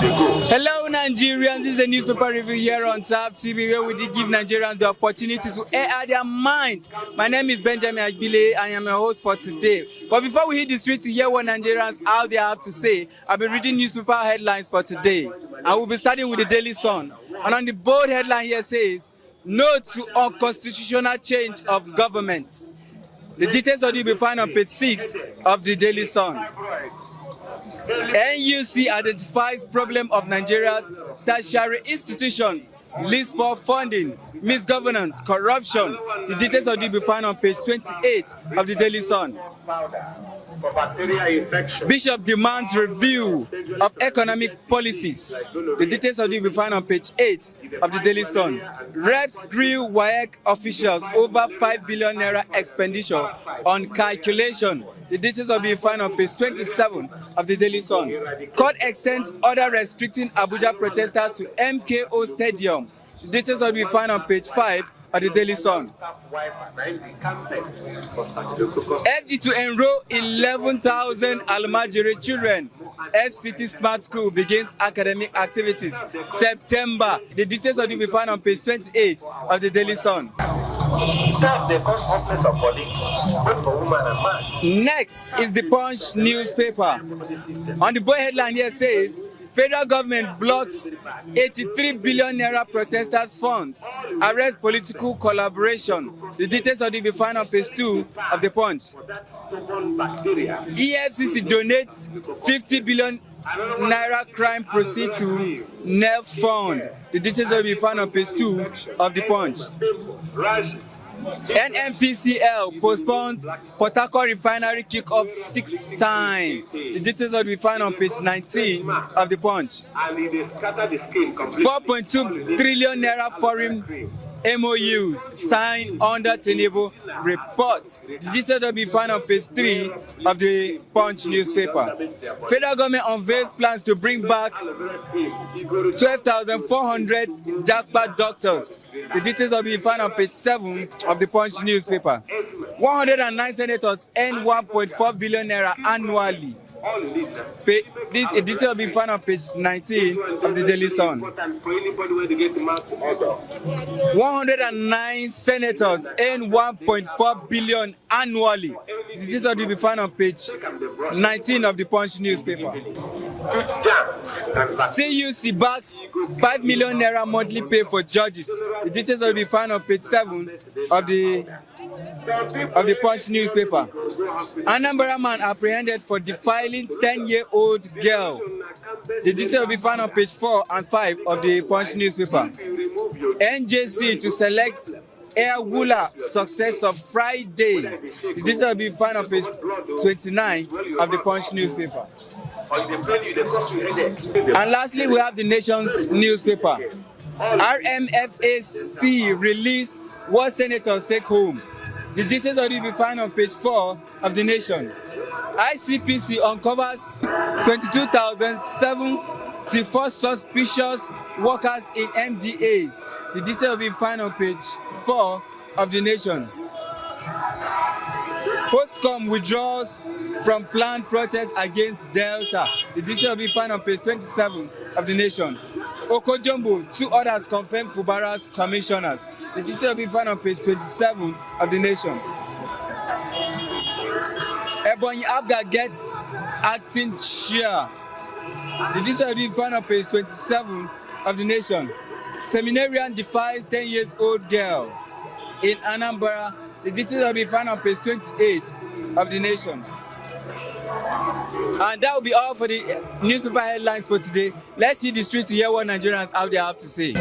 Hello Nigerians, this is a newspaper review here on TAP TV where we did give Nigerians the opportunity to air their minds. My name is Benjamin Agbile and I am your host for today. But before we hit the street to hear what Nigerians out there have to say, I'll be reading newspaper headlines for today. I will be starting with the Daily Sun. And on the bold headline here says, "No to unconstitutional change of government." The details of it will be found on page 6 of the Daily Sun. NUC identifies problem of Nigeria's tertiary institutions, least poor funding, misgovernance, corruption. The details of it will be found on page 28 of the Daily Sun. Bishop demands review of economic policies. The details of it will be found on page 8 of the Daily Sun. Reps grill WAEC officials over 5 billion naira expenditure on calculation. The details will be found on page 27 of the Daily Sun. Court extends order restricting Abuja protesters to MKO Stadium. The details will be found on page 5 of the Daily Sun. FG to enroll 11,000 Almajiri children. FCT Smart School begins academic activities September. The details will be found on page 28 of the Daily Sun. Next is the Punch newspaper. On the boy headline here says, federal government blocks 83 billion naira protesters' funds, arrests political collaboration. The details of it will be found on page 2 of the Punch. EFCC donates 50 billion naira crime proceeds to Nnpcl fund. The details will be found on page 2 of the Punch. Nnpcl postpones Port Harcourt Refinery kick-off 6th time. The details will be found on page 19 of the Punch. 4.2 trillion naira foreign MOUs signed under Tinubu report. The details will be found on page 3 of the Punch newspaper. Federal government unveils plans to bring back 12,400 jackpot doctors. The details will be found on page 7 of the Punch newspaper. 109 senators earn 1.4 billion naira annually. This detail will be found on page 19 of the Daily Sun. 109 senators earn 1.4 billion annually. The detail will be found on page 19 of the Punch newspaper. CUC backs 5 million naira monthly pay for judges. The details will be found on page 7 of the Punch newspaper. Anambra man apprehended for defiling 10-year-old girl. The details will be found on page 4 and 5 of the Punch newspaper. NJC to select Air Wula success of Friday. The details will be found on page 29 of the Punch newspaper. And lastly, we have the Nation's newspaper. RMFAC release what senators take home. The details will be found on page 4 of the Nation. ICPC uncovers 22,074 suspicious workers in MDAs. The details will be found on page 4 of the Nation. Postcom withdraws from planned protests against Delta. The details will be found on page 27 of the Nation. Okojombo, 2 others confirmed Fubara's commissioners. The details will be found on page 27 of the Nation. Ebonyi Abga gets acting chair. The details will be found on page 27 of the Nation. Seminarian defies 10-year-old girl in Anambra. The details will be found on page 28 of the Nation. And that will be all for the newspaper headlines for today. Let's hit the street to hear what Nigerians out there have to say.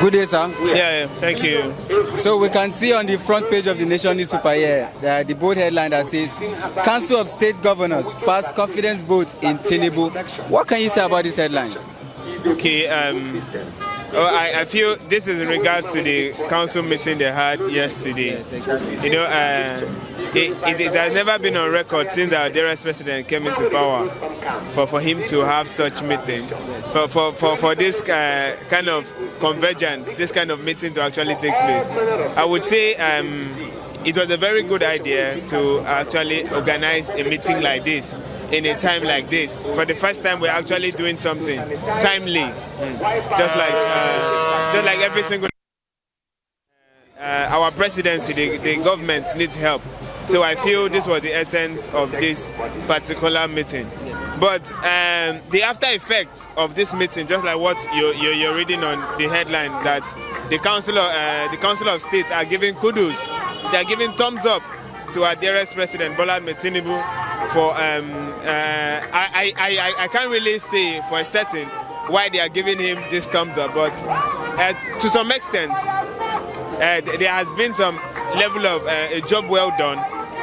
Good day, sir. Yeah, thank you. So we can see on the front page of the Nation newspaper here, the bold headline that says, Council of State Governors pass confidence vote in Tinubu. What can you say about this headline? Okay, I feel this is in regards to the council meeting they had yesterday. You know, it has never been on record since our dearest president came into power for him to have such meeting. For this kind of convergence, this kind of meeting to actually take place. I would say it was a very good idea to actually organize a meeting like this. in a time like this. For the first time, we're actually doing something timely, just like every single. Our presidency, the government needs help. So I feel this was the essence of this particular meeting. But the after effect of this meeting, just like what you're reading on the headline, that the Council of State are giving kudos, they are giving thumbs up to our dearest President Bola Ahmed Tinubu for I can't really say for a certain why they are giving him this thumbs up, but to some extent there has been some level of a job well done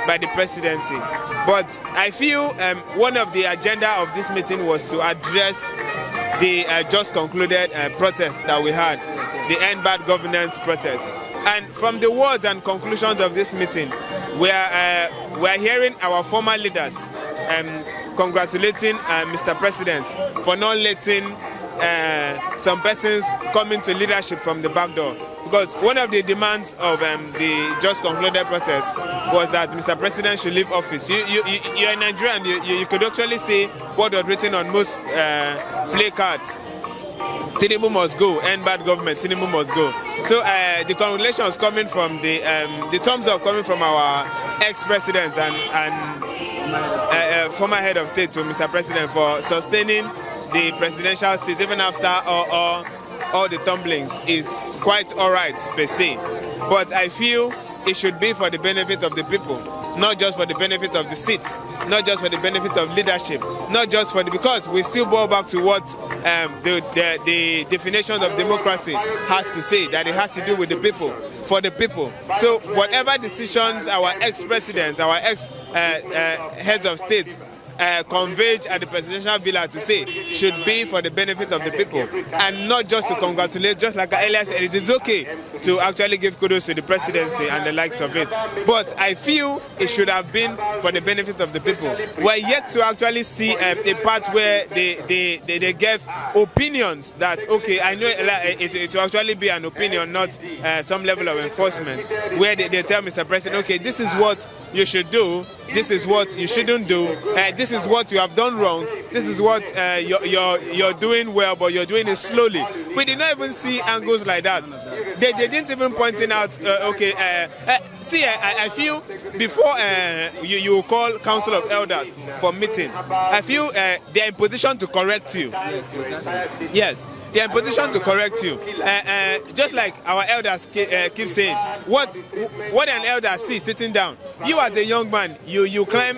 by the presidency. But I feel one of the agenda of this meeting was to address the just concluded protest that we had, the End Bad Governance protest. And from the words and conclusions of this meeting, we are hearing our former leaders congratulating Mr. President for not letting some persons come into leadership from the back door. Because one of the demands of the just concluded protest was that Mr. President should leave office. You're in Nigeria, and you could actually see what was written on most placards. Tinubu must go, end bad government, Tinubu must go. So the congratulations coming from the thumbs up coming from our ex-president and former head of state to Mr. President for sustaining the presidential seat even after all the tumblings is quite all right per se. But I feel it should be for the benefit of the people, not just for the benefit of the seat, not just for the benefit of leadership, not just for the, because we still go back to what the definition of democracy has to say, that it has to do with the people, for the people. So whatever decisions our ex-presidents, our ex-heads of state converge at the presidential villa to say should be for the benefit of the people and not just to congratulate. Just like I earlier said, it is okay to actually give kudos to the presidency and the likes of it, but I feel it should have been for the benefit of the people. We're yet to actually see a part where they gave opinions that, okay, I know it will actually be an opinion, not some level of enforcement, where they tell Mr. President, okay, this is what you should do, this is what you shouldn't do, this is what you have done wrong, this is what you're doing well, but you're doing it slowly. We did not even see angles like that. They didn't even point it out. See, I feel before you call Council of Elders for meeting, I feel they're in position to correct you. Yes, they're in position to correct you. Just like our elders keep saying, what an elder sees sitting down, you as a young man, you climb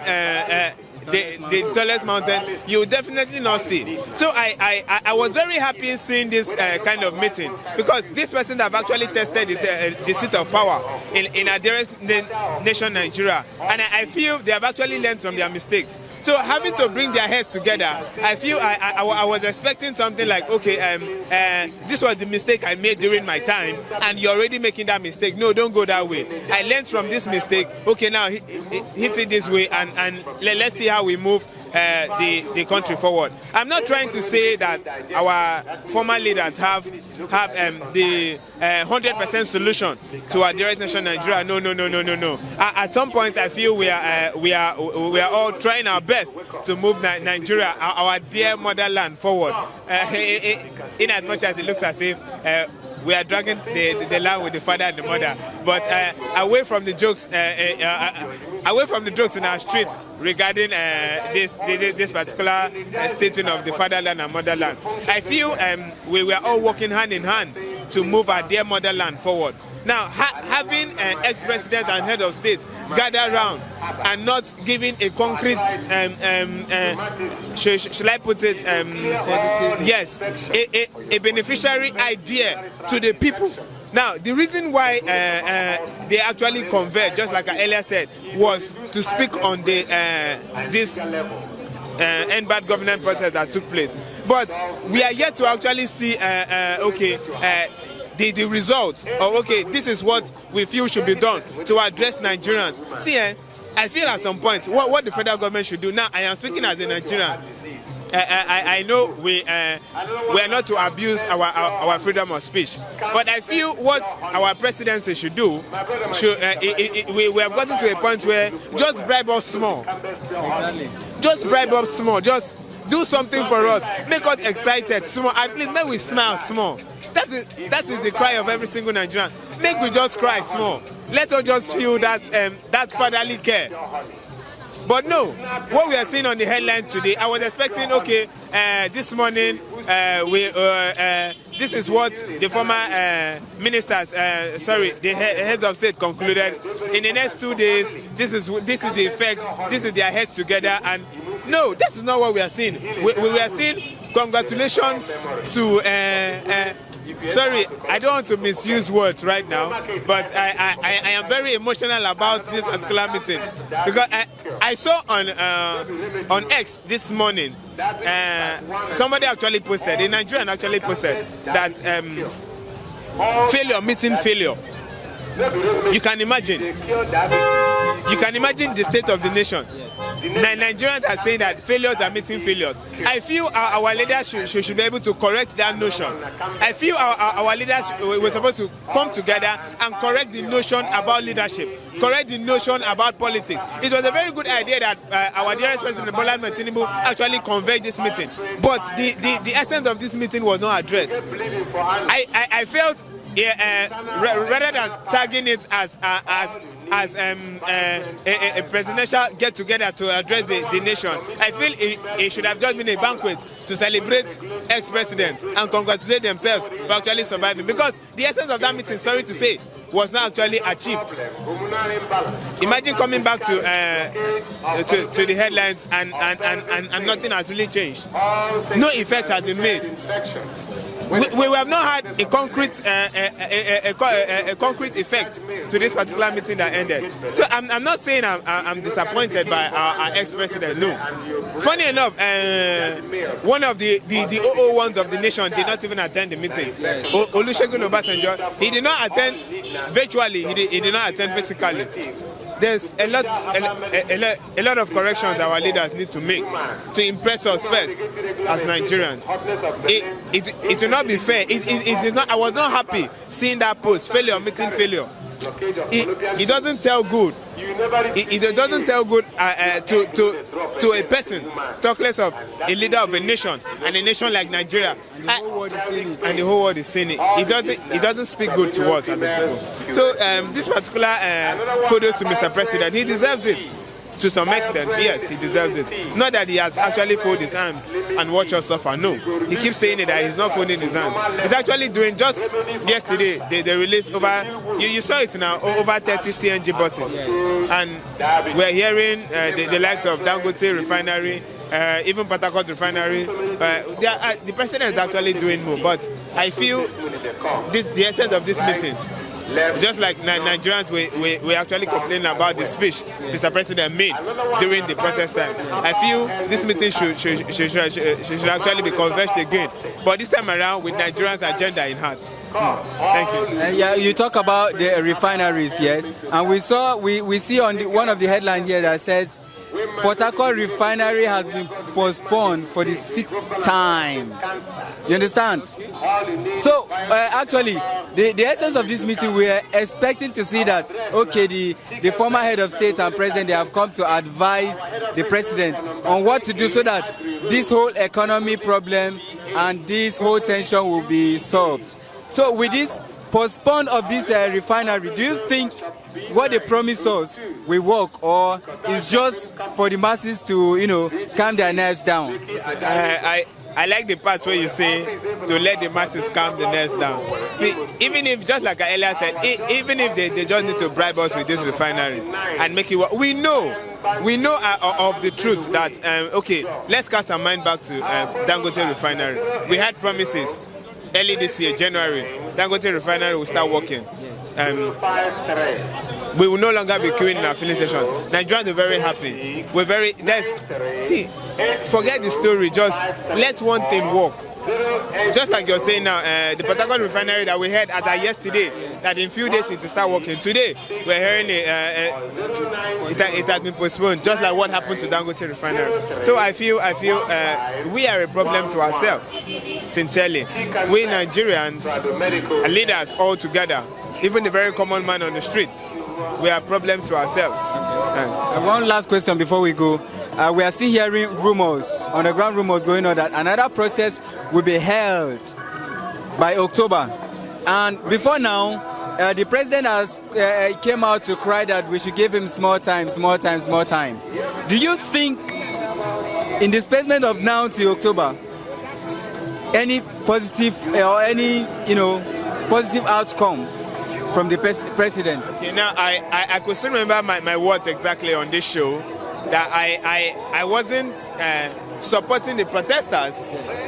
the tallest mountain, you definitely not see. So I was very happy seeing this kind of meeting, because this person have actually tested the seat of power in our dearest nation, Nigeria, and I feel they have actually learned from their mistakes. So having to bring their heads together, I feel I was expecting something like, okay, this was the mistake I made during my time, and you're already making that mistake. No, don't go that way. I learned from this mistake. Okay, now hit it this way, and let's see how we move the country forward. I'm not trying to say that our former leaders have the 100% solution to our dearest nation, Nigeria. No. At some point, I feel we are all trying our best to move Nigeria, our dear motherland, forward. In as much as it looks as if we are dragging the land with the father and the mother, but away from the jokes, in our street regarding this particular stating of the fatherland and motherland, I feel we were all working hand in hand to move our dear motherland forward. Now, having an ex-president and head of state gather around and not giving a concrete, should I put it, yes, a beneficiary idea to the people. Now, the reason why they actually converged, just like I earlier said, was to speak on this end bad governance process that took place. But we are yet to actually see, the result of, okay, this is what we feel should be done to address Nigerians. See, I feel at some point what the federal government should do. Now, I am speaking as a Nigerian. I know we are not to abuse our freedom of speech, but I feel what our presidency should do, we have gotten to a point where just bribe us small. just bribe us small, just do something for us, make us excited small, at least make we smile small. That is the cry of every single Nigerian. Make we just cry small. Let us just feel that fatherly care. But no, what we are seeing on the headline today, I was expecting, okay, this morning this is what the former ministers, the heads of state concluded. In the next 2 days, this is the effect. This is their heads together, and no, this is not what we are seeing. We are seeing congratulations to. Sorry, I don't want to misuse words right now, but I am very emotional about this particular meeting because I saw on X this morning, somebody actually posted, a Nigerian actually posted that failure meeting failure. You can imagine the state of the nation. Nigerians are saying that failures are meeting failures. I feel our leaders should be able to correct that notion. I feel our leaders were supposed to come together and correct the notion about leadership, correct the notion about politics. It was a very good idea that our dearest President Bola Ahmed Tinubu actually conveyed this meeting, but the essence of this meeting was not addressed. I felt rather than tagging it as a presidential get-together to address the nation, I feel it should have just been a banquet to celebrate ex-presidents and congratulate themselves for actually surviving. Because the essence of that meeting, sorry to say, was not actually achieved. Imagine coming back to the headlines and nothing has really changed. No effect has been made. We have not had a concrete effect to this particular meeting that ended. So I'm not saying I'm disappointed by our ex-president. No. Funny enough, one of the 001s of the nation did not even attend the meeting. Olusegun Obasanjo, he did not attend virtually. He did not attend physically. There's a lot of corrections that our leaders need to make to impress us first as Nigerians. It will not be fair. It is not. I was not happy seeing that post, failure meeting failure. It doesn't tell good. It doesn't tell good to a person, talk less of a leader of a nation, and a nation like Nigeria. And the whole world is seeing it. It doesn't speak good to us as the people. So this particular kudos to Mr. President. He deserves it. To some extent, yes, he deserves it. Not that he has actually folded his hands and watched us suffer. No, he keeps saying it that he's not folding his hands. He's actually doing. Just yesterday, they released over. You saw it now, over 30 CNG buses, and we're hearing the likes of Dangote Refinery, even Harcourt Refinery. The president is actually doing more, but I feel the essence of this meeting. Just like Nigerians, we actually complaining about the speech Mr. President made during the protest time. I feel this meeting should actually be conversed again, but this time around with Nigerians' agenda in heart. Thank you. Yeah, you talk about the refineries, yes, and we see on one of the headlines here that says Port Harcourt Refinery has been postponed for the 6th time. You understand? So actually, the essence of this meeting, we are expecting to see that, okay, the former head of state and president, they have come to advise the president on what to do so that this whole economy problem and this whole tension will be solved. So with this postpone of this refinery, do you think what they promise us will work, or is just for the masses to, calm their nerves down? I like the part where you say to let the masses calm the nerves down. See, even if, just like I earlier said, even if they just need to bribe us with this refinery and make it work, we know of the truth that, okay, let's cast our mind back to Dangote Refinery. We had promises early this year, January, Dangote Refinery will start working. We will no longer be queuing in our filling station. Nigerians are very happy. See, forget the story, just let one thing work. Just like you're saying now, the Port Harcourt Refinery that we heard as of yesterday, that in few days it will start working. Today, we're hearing it has been postponed, just like what happened to Dangote Refinery. So I feel we are a problem to ourselves, sincerely. We Nigerians, leaders all together, even the very common man on the street, we are problems to ourselves. One last question before we go. we are still hearing rumors, underground rumors going on that another protest will be held by October. And before now, the president has came out to cry that we should give him more time. Do you think in the space of now to October, any positive or any positive outcome from the president? You know, I could still remember my words exactly on this show, that I wasn't supporting the protesters,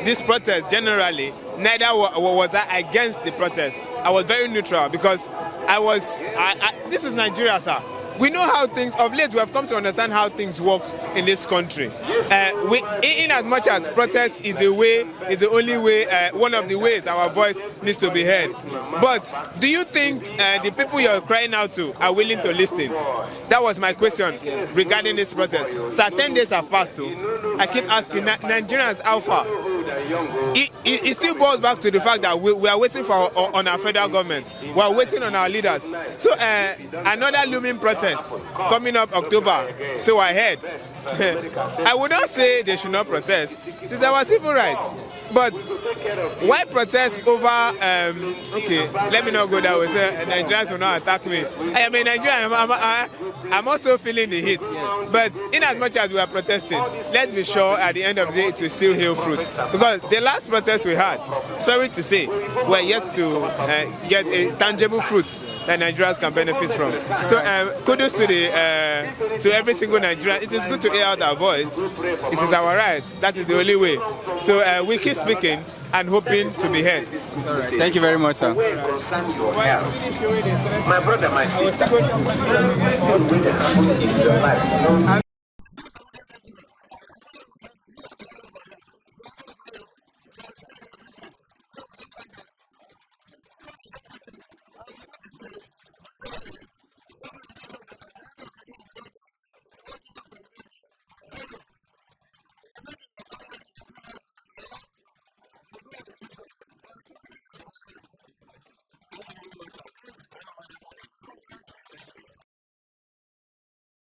this protest generally, neither was I against the protest. I was very neutral because this is Nigeria, sir. We know how things, of late we have come to understand how things work in this country. In as much as protest is the only way, one of the ways our voice needs to be heard. But do you think the people you're crying out to are willing to listen? That was my question regarding this protest. So 10 days have passed too. I keep asking Nigerians how far. It still boils back to the fact that we are waiting on our federal government. We are waiting on our leaders. So another looming protest coming up October. So I heard. I would not say they should not protest. It is our civil rights. But why protest over, okay, let me not go that way, so Nigerians will not attack me. I am a Nigerian, I'm also feeling the heat. But in as much as we are protesting, let's be sure at the end of the day it will still yield fruit. Because the last protest we had, sorry to say, we're yet to get a tangible fruit that Nigerians can benefit from. So kudos to every single Nigerian. It is good to hear out our voice. It is our right. That is the only way. So we keep speaking and hoping to be heard. Right. Thank you very much, sir. My brother, my sister.